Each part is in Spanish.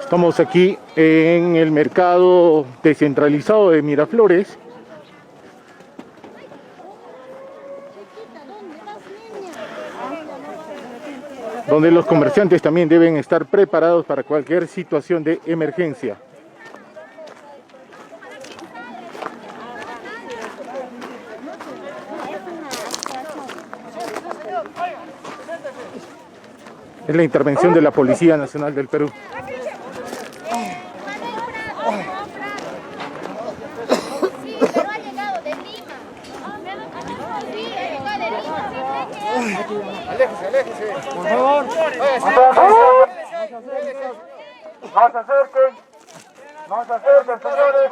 Estamos aquí en el mercado descentralizado de Miraflores, donde los comerciantes también deben estar preparados para cualquier situación de emergencia. Es la intervención de la Policía Nacional del Perú. Aléjese. Por favor. No se acerquen, señores.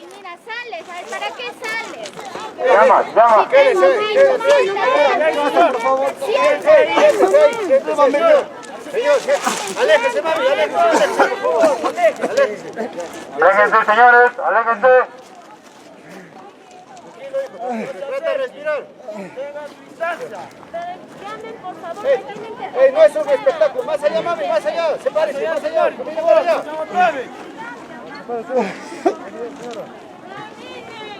Y mira, sales, ¿para qué sales? Llama. Por favor. Señor, aléjese, mami, aléjese, por favor. Aléjense, señores, aléjense. Trata de respirar. Tengan distancia. Llamen, por favor. No es un espectáculo. Más allá, mami, más allá. Sepárese, más allá. Camine por allá.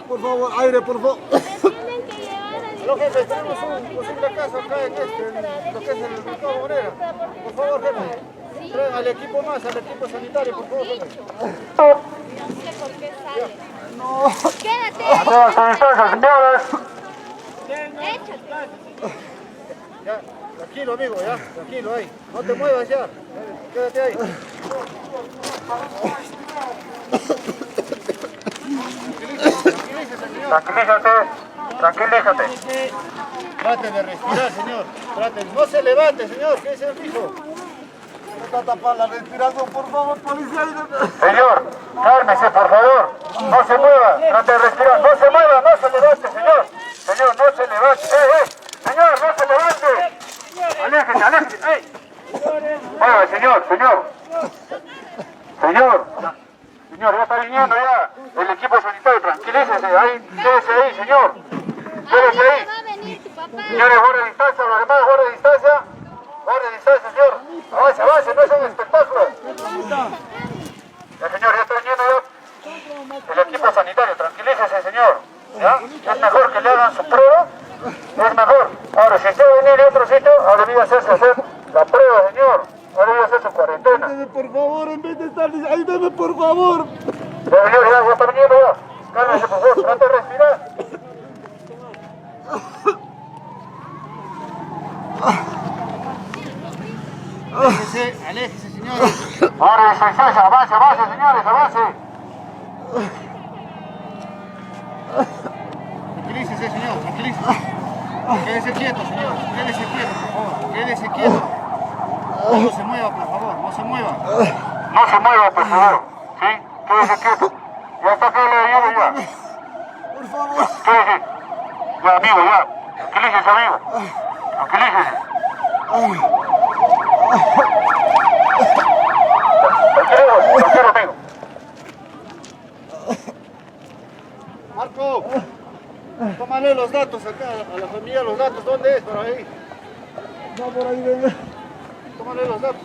Por favor, aire, por favor. Tienen que llevar a Lo jefe, tenemos un posible caso acá en lo que es el mercado Morera. Por favor, jefe. Traen al equipo al equipo sanitario, por favor, jefe. No sé por qué sale. No. Quédate. A todas sus distancias, señores. Échate. Ya, tranquilo, amigo, ya. Tranquilo ahí. No te muevas ya. Quédate ahí. Tranquilízate. Trate de respirar, señor. No se levante, señor. Quédese fijo. Está tapar la respiración, por favor, policía. Señor, cálmese, por favor. No se mueva. Trate de respirar. No se mueva, no se levante, señor. Señor, no se levante. Señor, no se levante. Aléjese. Mueva, señor. Señor, ya está viniendo ya el equipo sanitario, tranquilícese, quédese ahí, señor. Quédese ahí. Va a venir tu papá. Señores, guarden distancia, los demás guarden distancia. Guarden distancia, señor. Avance, no es un espectáculo. Ya, señor, ya está viniendo ya el equipo sanitario, tranquilícese, señor. ¿Ya? Es mejor que le hagan su prueba, es mejor. Ahora, si usted va a venir de otro sitio, ahora debe hacer la prueba, señor. Ahora debe hacer su cuarentena. Ayúdame, por favor, en vez de estar... Ayúdame, por favor. Ya, señor, ya está viniendo ya. Cálmese, por favor, trate de respirar. Aléjese, señores. Ahora, avance, señores, avance. Tranquilícese, señor, tranquilícese. Quédese quieto, señor, por favor, quédese quieto. No se mueva, por favor, no se mueva. No se mueva, por favor, ¿sí? Quédese quieto. Ya está acá la ayuda ya. Por favor. Quédese. Ya, amigo, ya. Tranquilícese, amigo. Tranquilícese. Tranquilo, amigo. Marco, tómale los datos acá, a la familia los datos. ¿Dónde es? Por ahí. Va por ahí, venga. Tómale los datos.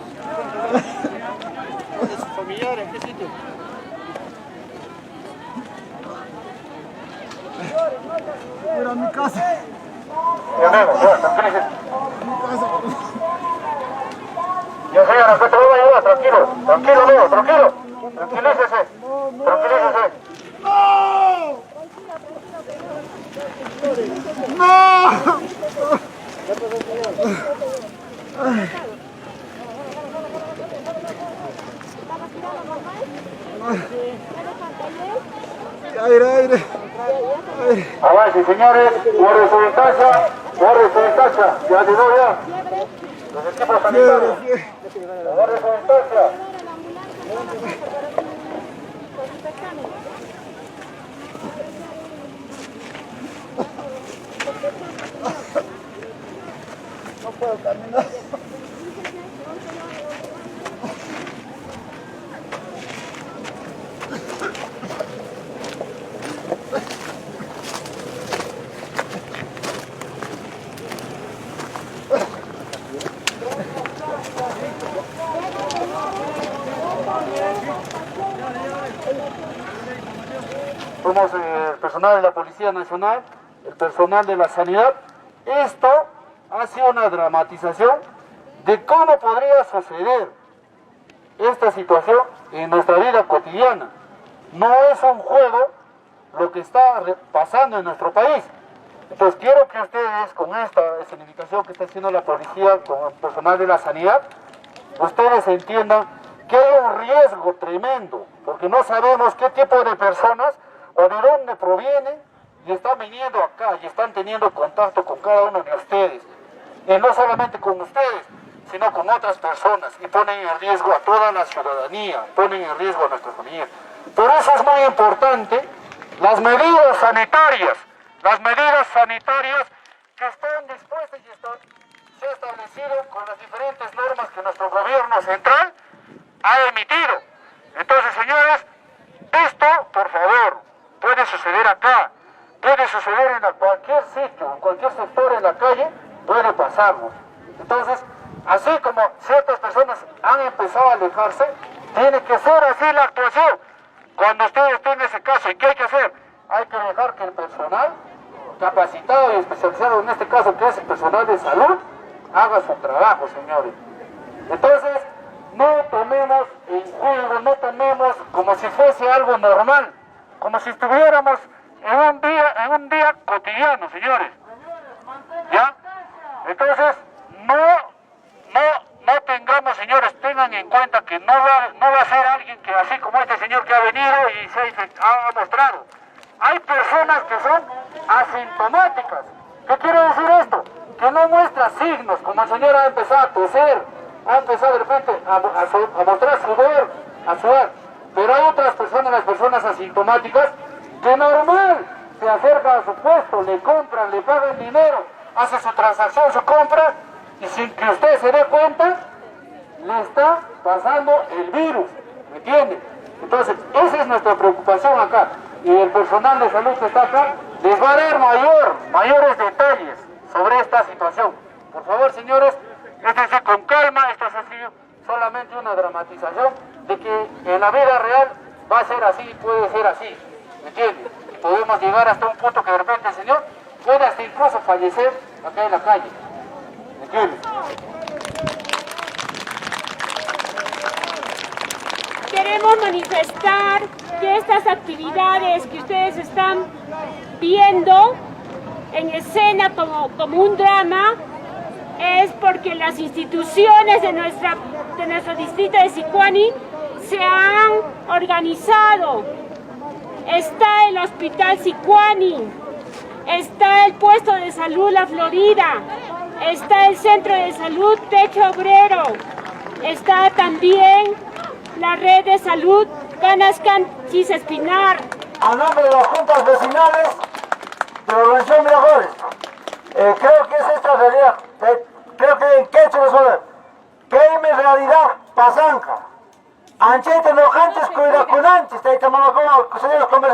¿Dónde sus familiares? ¿En qué sitio? Era mi casa. Ya, amigo, ya, tranquilícese. Mi casa. Ya, señora, acá te voy a ayudar, tranquilo, amigo, tranquilo. Tranquilícese. ¡No! ¡No! Aire. Avance, señores, guarden su distancia. Ya llegó ya. Los equipos sanitarios. Guarden su distancia. No puedo caminar. somos el personal de la Policía Nacional, el personal de la Sanidad. Esto ha sido una dramatización de cómo podría suceder esta situación en nuestra vida cotidiana. No es un juego lo que está pasando en nuestro país. Entonces quiero que ustedes, con esta escenificación que está haciendo la policía, con el personal de la sanidad, ustedes entiendan que hay un riesgo tremendo, porque no sabemos qué tipo de personas o de dónde provienen y están viniendo acá y están teniendo contacto con cada uno de ustedes. Y no solamente con ustedes, sino con otras personas, y ponen en riesgo a toda la ciudadanía, ponen en riesgo a nuestra familia. Por eso es muy importante las medidas sanitarias que están dispuestas y se ha establecido con las diferentes normas que nuestro gobierno central ha emitido. Entonces, señores, esto, por favor, puede suceder acá, puede suceder en cualquier sitio, en cualquier sector en la calle, puede pasarnos. Entonces, así como ciertas personas han empezado a alejarse, tiene que ser así la actuación. Cuando ustedes estén en ese caso, ¿y qué hay que hacer? Hay que dejar que el personal capacitado y especializado, en este caso que es el personal de salud, haga su trabajo, señores. Entonces, no tomemos en juego, no tomemos como si fuese algo normal, como si estuviéramos en un día cotidiano, señores. ¿Ya? Entonces, no tengamos, señores, tengan en cuenta que no va a ser alguien que así como este señor que ha venido y se ha mostrado. Hay personas que son asintomáticas. ¿Qué quiere decir esto? Que no muestra signos, como el señor ha empezado a toser, ha empezado de repente a mostrar sudor, a sudar. Pero hay otras personas, las personas asintomáticas, que normal se acercan a su puesto, le compran, le pagan dinero, hace su transacción, su compra, y sin que usted se dé cuenta, le está pasando el virus, ¿me entiende? Entonces, esa es nuestra preocupación acá. Y el personal de salud que está acá les va a dar mayores detalles sobre esta situación. Por favor, señores, esténse con calma, esto es así, solamente una dramatización de que en la vida real va a ser así, puede ser así, ¿me entiende? Y podemos llegar hasta un punto que de repente el señor puede hasta incluso fallecer acá en la calle, ¿me entiende? Queremos manifestar que estas actividades que ustedes están viendo en escena como un drama es porque las instituciones de nuestro distrito de Sicuani se han organizado. Está el Hospital Sicuani, está el puesto de salud La Florida, está el Centro de Salud Techo Obrero, está también la red de salud Canascan Chisespinar. A nombre de las juntas vecinales de la organización Miraflores, creo que es esta realidad. Creo que en quechua es hora. Que hay realidad pasanca. Anchete nojantes cuida cunantes, está ahí tomando como señores comerciantes.